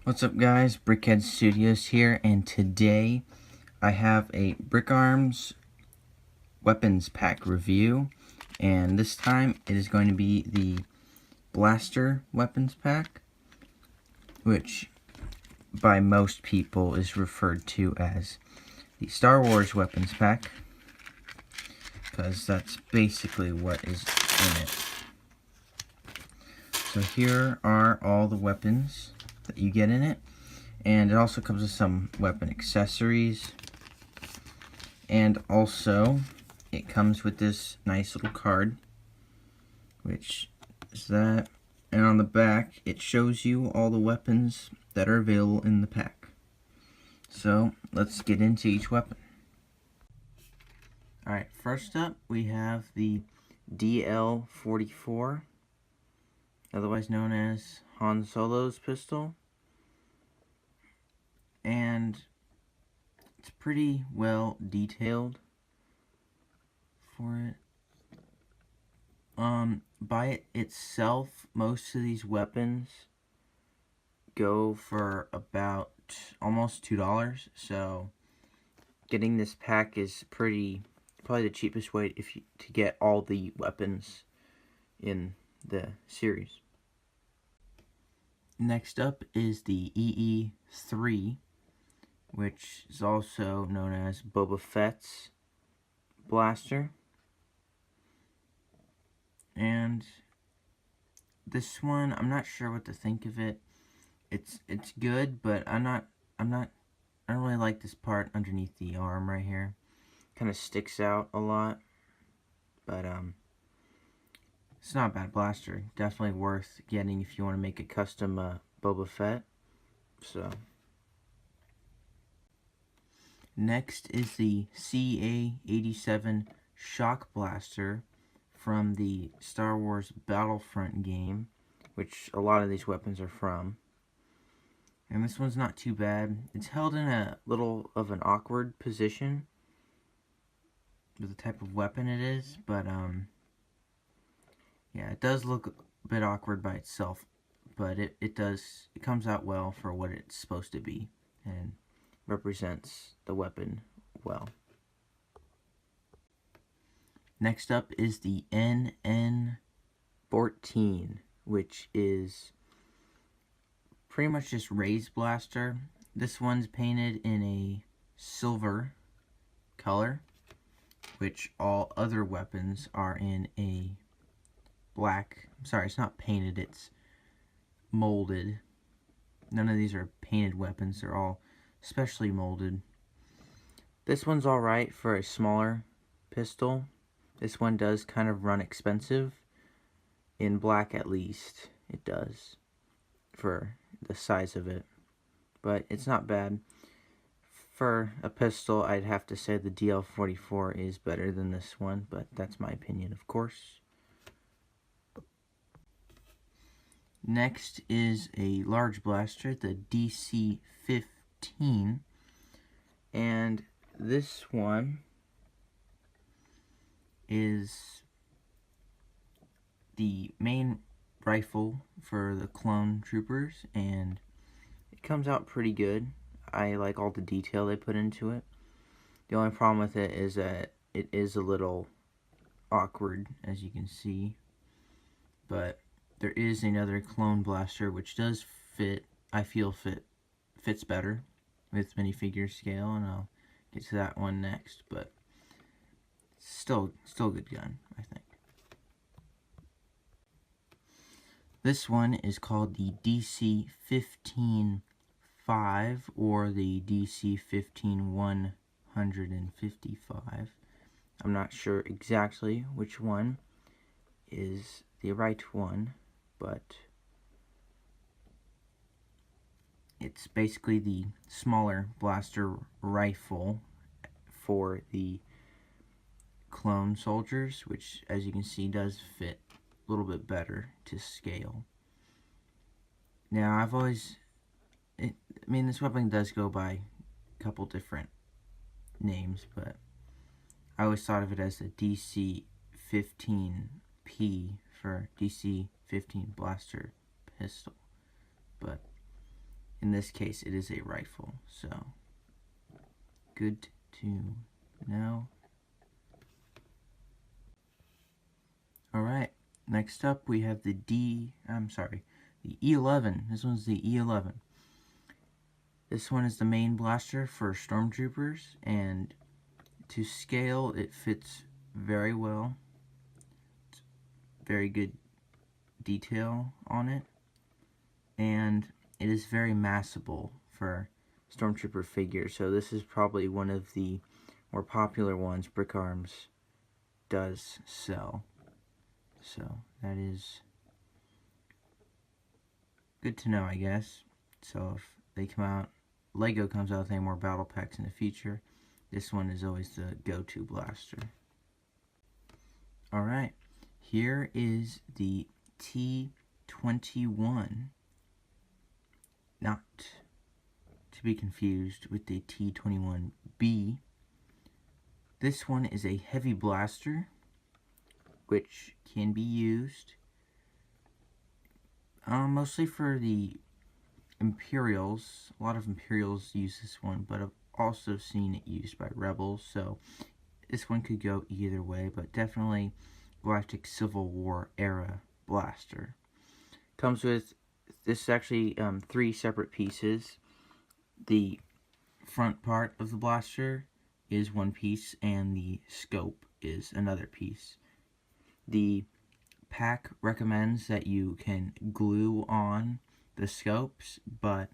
What's up guys, Brickhead Studios here, and today I have a Brickarms weapons pack review, and this time it is going to be the blaster weapons pack, which by most people is referred to as the Star Wars weapons pack, because that's basically what is in it. So here are all the weapons that you get in it, and it also comes with some weapon accessories, and also it comes with this nice little card, which is that, and on the back it shows you all the weapons that are available in the pack. So let's get into each weapon. Alright, first up we have the DL-44, otherwise known as Han Solo's pistol, and it's pretty well detailed for it. By it itself, most of these weapons go for about almost $2, so getting this pack is probably the cheapest way to get all the weapons in the series. Next up is the EE-3, which is also known as Boba Fett's blaster. And this one, I'm not sure what to think of it. It's good, but I don't really like this part underneath the arm right here. Kind of sticks out a lot, but it's not a bad blaster. Definitely worth getting if you want to make a custom Boba Fett. So next is the CA-87 Shock Blaster from the Star Wars Battlefront game, which a lot of these weapons are from. And this one's not too bad. It's held in a little of an awkward position with the type of weapon it is, but yeah, it does look a bit awkward by itself, but it comes out well for what it's supposed to be and represents the weapon well. Next up is the NN-14, which is pretty much just raised blaster. This one's painted in a silver color, which all other weapons are in a black. I'm sorry, it's not painted, it's molded. None of these are painted weapons, they're all specially molded. This one's alright for a smaller pistol. This one does kind of run expensive. In black, at least, it does for the size of it. But it's not bad. For a pistol, I'd have to say the DL-44 is better than this one, but that's my opinion, of course. Next is a large blaster, the DC-15, and this one is the main rifle for the clone troopers, and it comes out pretty good. I like all the detail they put into it. The only problem with it is that it is a little awkward, as you can see, but there is another clone blaster which does fit, I feel fits better with minifigure scale, and I'll get to that one next, but still a good gun, I think. This one is called the DC-15-5 or the DC-15-155. I'm not sure exactly which one is the right one, but it's basically the smaller blaster rifle for the clone soldiers, which, as you can see, does fit a little bit better to scale. Now, I mean, this weapon does go by a couple different names, but I always thought of it as a DC-15P for DC-15 blaster pistol, but in this case it is a rifle, so good to know. Alright, next up we have the E11. This one's the E11. This one is the main blaster for stormtroopers, and to scale it fits very well. It's very good detail on it, and it is very massable for stormtrooper figures, so this is probably one of the more popular ones Brickarms does sell. So that is good to know, I guess. So if they come out, Lego comes out with any more battle packs in the future, this one is always the go-to blaster. Alright, here is the T21, not to be confused with the T21B. This one is a heavy blaster, which can be used mostly for the Imperials. A lot of Imperials use this one, but I've also seen it used by Rebels, so this one could go either way, but definitely Galactic Civil War era blaster. Comes with, this is actually 3 separate pieces. The front part of the blaster is one piece, and the scope is another piece. The pack recommends that you can glue on the scopes, but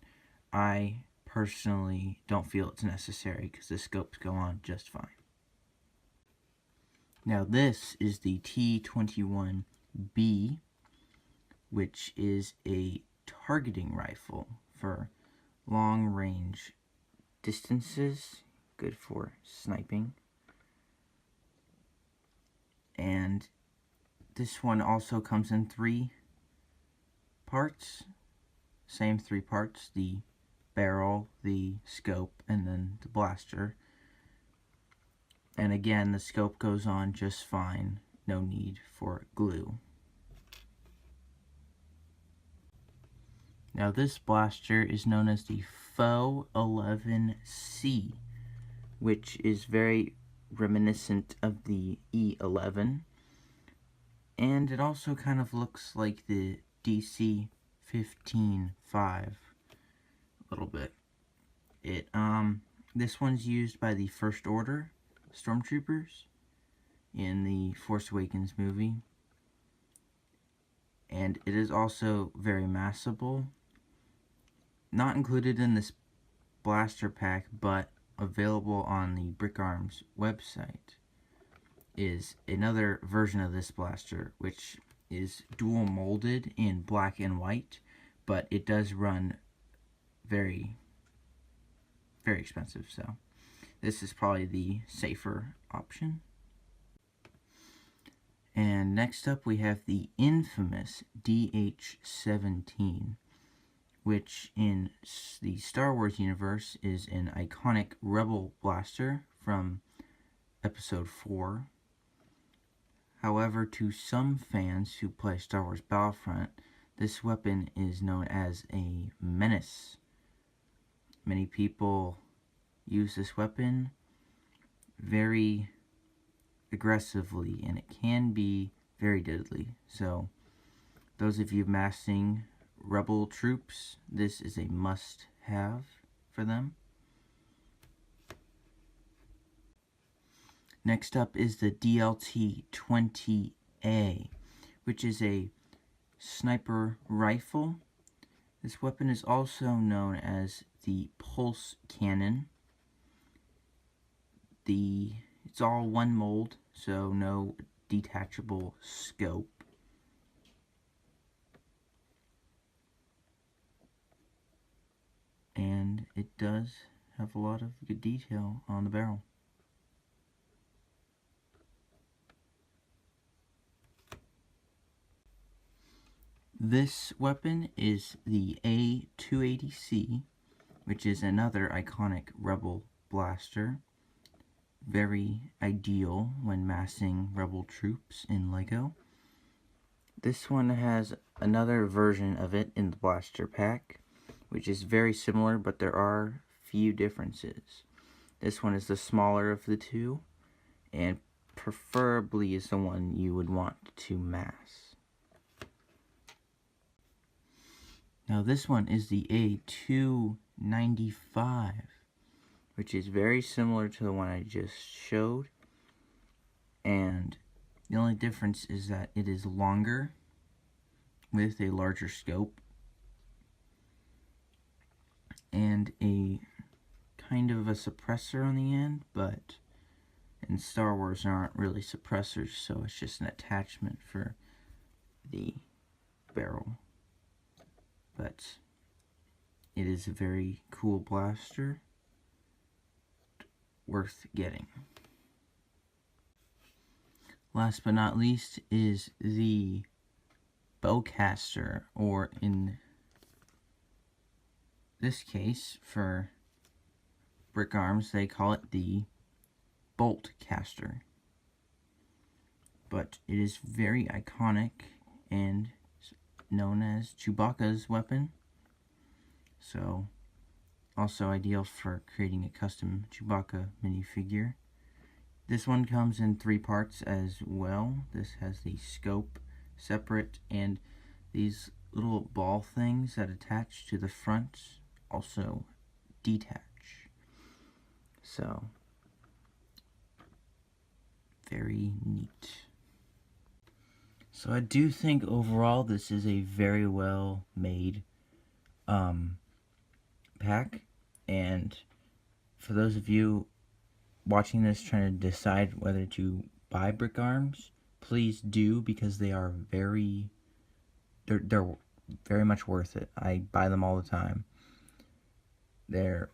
I personally don't feel it's necessary because the scopes go on just fine. Now this is the T21B, which is a targeting rifle for long range distances, good for sniping. And this one also comes in 3 parts, same 3 parts, the barrel, the scope, and then the blaster. And again, the scope goes on just fine, no need for glue. Now this blaster is known as the Foe 11C, which is very reminiscent of the E11. And it also kind of looks like the DC-15-5 a little bit. This one's used by the First Order Stormtroopers in the Force Awakens movie. And it is also very massable. Not included in this blaster pack, but available on the Brickarms website, is another version of this blaster, which is dual molded in black and white, but it does run very, very expensive, so this is probably the safer option. And next up we have the infamous DH-17, which in the Star Wars universe is an iconic Rebel blaster from Episode 4. However, to some fans who play Star Wars Battlefront, this weapon is known as a menace. Many people use this weapon very aggressively, and it can be very deadly. So, those of you massing Rebel troops, this is a must-have for them. Next up is the DLT-20A, which is a sniper rifle. This weapon is also known as the pulse cannon. It's all one mold, so no detachable scope. And it does have a lot of good detail on the barrel. This weapon is the A280C, which is another iconic Rebel blaster. Very ideal when massing Rebel troops in Lego. This one has another version of it in the blaster pack, which is very similar, but there are few differences. This one is the smaller of the two, and preferably is the one you would want to mass. Now this one is the A295, which is very similar to the one I just showed, and the only difference is that it is longer with a larger scope and a kind of a suppressor on the end, but in Star Wars there aren't really suppressors, so it's just an attachment for the barrel. But it is a very cool blaster, worth getting. Last but not least is the bowcaster, or in this case for Brickarms they call it the bolt caster. But it is very iconic and known as Chewbacca's weapon, so also ideal for creating a custom Chewbacca minifigure. This one comes in 3 parts as well. This has the scope separate, and these little ball things that attach to the front also detach. So, very neat. So I do think overall this is a very well made pack, and for those of you watching this trying to decide whether to buy Brickarms, please do, because they are they're very much worth it. I buy them all the time. They're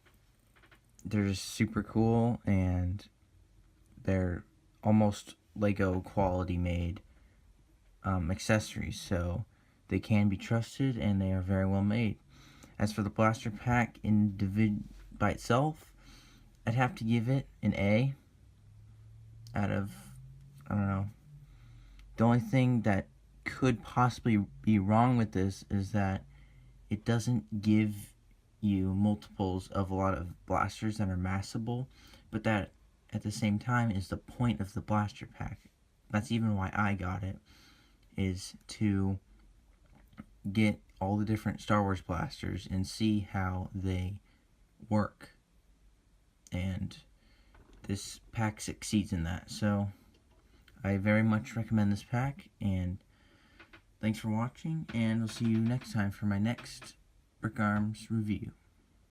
just super cool, and they're almost Lego quality made accessories, so they can be trusted and they are very well made. As for the blaster pack by itself, I'd have to give it an A out of, I don't know. The only thing that could possibly be wrong with this is that it doesn't give you multiples of a lot of blasters that are massable, but that at the same time is the point of the blaster pack. That's even why I got it, is to get all the different Star Wars blasters and see how they work. And this pack succeeds in that, so I very much recommend this pack, and thanks for watching, and I'll see you next time for my next Brickarms review.